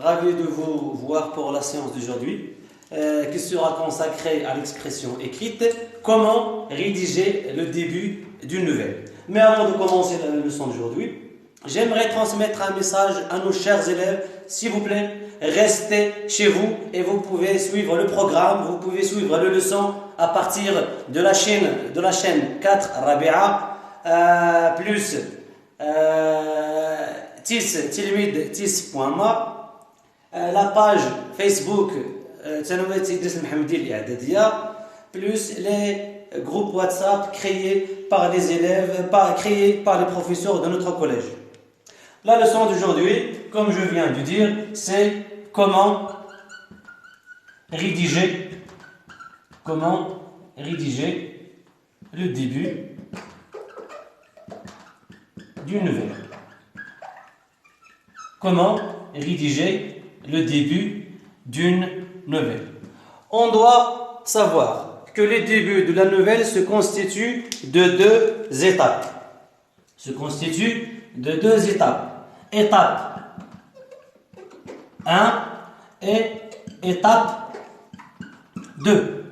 ravi de vous voir pour la séance d'aujourd'hui qui sera consacrée à l'expression écrite, comment rédiger le début d'une nouvelle. Mais avant de commencer la leçon d'aujourd'hui, j'aimerais transmettre un message à nos chers élèves. S'il vous plaît, restez chez vous et vous pouvez suivre le programme, vous pouvez suivre la leçon à partir de la chaîne 4 Rabia plus tis.ma, la page Facebook plus les groupes WhatsApp créés par les élèves, créés par les professeurs de notre collège. La leçon d'aujourd'hui, comme je viens de dire, c'est comment rédiger le début d'une nouvelle. Comment rédiger le début d'une nouvelle. On doit savoir que le début de la nouvelle se constitue de deux étapes. Étape 1 et étape 2.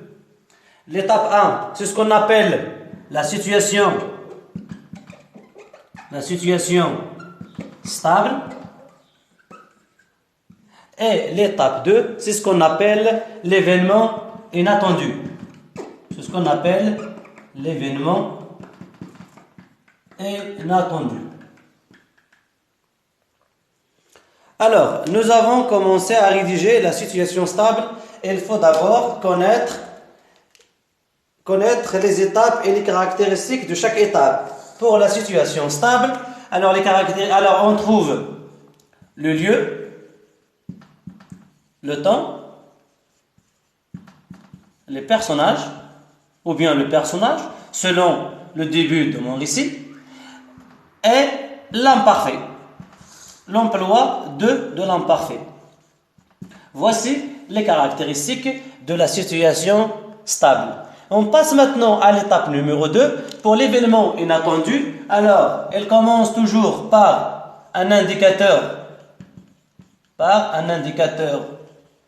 L'étape 1, c'est ce qu'on appelle la situation stable. Et l'étape 2, c'est ce qu'on appelle l'événement inattendu. Alors, nous avons commencé à rédiger la situation stable. Il faut d'abord connaître les étapes et les caractéristiques de chaque étape. Pour la situation stable, alors on trouve le lieu, le temps, les personnages, ou bien le personnage, selon le début de mon récit, et l'imparfait, l'emploi de l'imparfait. Voici les caractéristiques de la situation stable. On passe maintenant à l'étape numéro 2, pour l'événement inattendu. Alors, elle commence toujours par un indicateur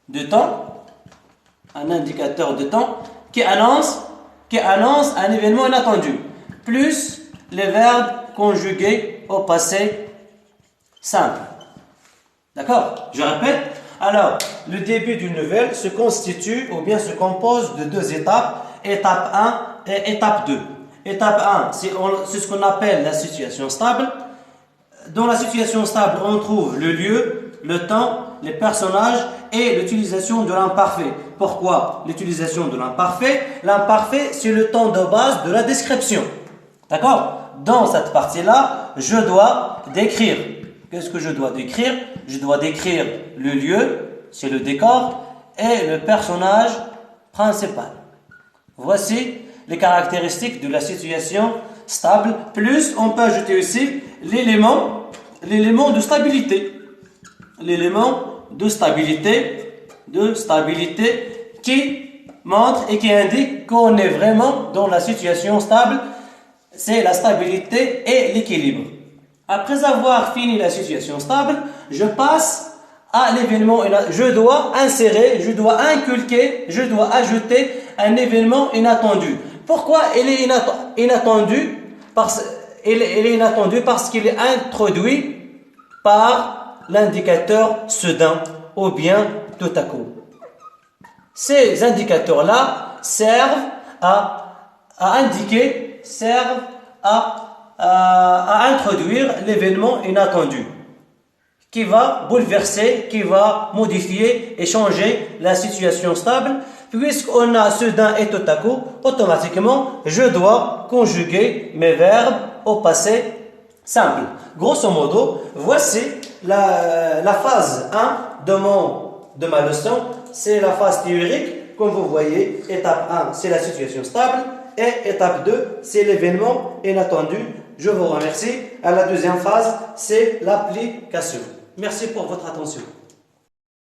de temps, qui annonce un événement inattendu, plus les verbes conjugués au passé simple. D'accord? Je répète. Alors, le début d'une nouvelle se constitue ou bien se compose de deux étapes, étape 1 et étape 2. Étape 1, c'est ce qu'on appelle la situation stable. Dans la situation stable, on trouve le lieu, le temps, les personnages et l'utilisation de l'imparfait. Pourquoi l'utilisation de l'imparfait? L'imparfait, c'est le temps de base de la description. D'accord? Dans cette partie-là, je dois décrire. Qu'est-ce que je dois décrire? Je dois décrire le lieu, c'est le décor, et le personnage principal. Voici les caractéristiques de la situation stable. Plus, on peut ajouter aussi l'élément de stabilité. L'élément de stabilité qui montre et qui indique qu'on est vraiment dans la situation stable. C'est la stabilité et l'équilibre. Après avoir fini la situation stable, je passe à l'événement. Je dois insérer, je dois inculquer, je dois ajouter un événement inattendu. Pourquoi il est inattendu? Il est inattendu parce qu'il est introduit par l'indicateur soudain ou bien tout à coup. Ces indicateurs-là servent à introduire l'événement inattendu qui va bouleverser, qui va modifier et changer la situation stable. Puisqu'on a soudain et tout à coup, automatiquement, je dois conjuguer mes verbes au passé simple. Grosso modo, voici la phase 1 de ma leçon. C'est la phase théorique. Comme vous voyez, étape 1, c'est la situation stable. Et étape 2, c'est l'événement inattendu. Je vous remercie. À la deuxième phase, c'est l'application. Merci pour votre attention.